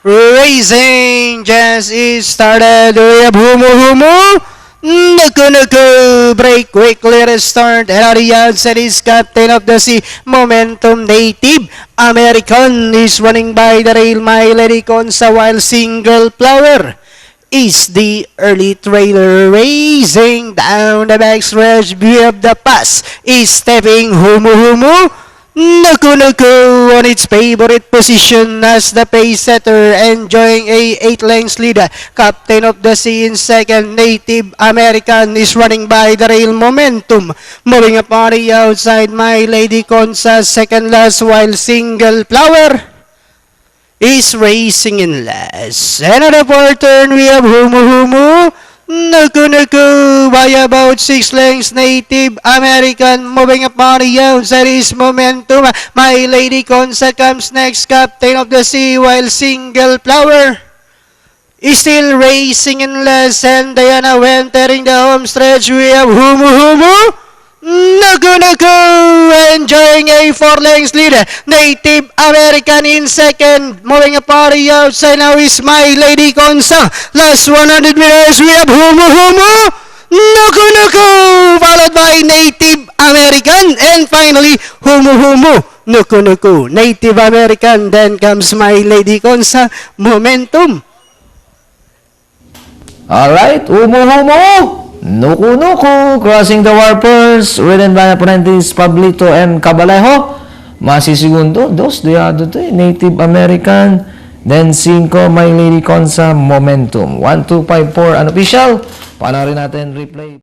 Racing just is started. We have Humu. Naku. Break quickly to start. And on the outside is Captain of the Sea. Momentum Native American is running by the rail. My Lady Consa while Single Flower is the early trailer racing down the backstretch. We have the pass is stepping Humu. Naku on its favorite position as the pace setter, enjoying a 8 lengths lead. Captain of the Sea in second. Native American is running by the rail. Momentum moving up on the outside. My Lady Consa second last, while Single Flower is racing in last. And on the fourth turn, we have Humu. Naku by about 6 lengths. Native American moving up on the outside is Momentum. My Lady Consa comes next. Captain of the Sea while Single Flower is still racing in last. And Diana entering the home stretch. We have Humu. Naku enjoying a 4 lengths lead. Native American in second, moving up on the outside now is My Lady Consa. Last 100 meters, we have Humu. Naku followed by Native American, and finally Humu. Naku Native American, then comes My Lady Consa. Momentum. Alright, Humu. Nuku, crossing the warpers, ridden by apprentice Pablito M. Cabalejo. Masisigundo, 2 de Native American, then 5, My Lady Consa, Momentum. 1, 2, 5, 4, unofficial. Panoorin natin replay.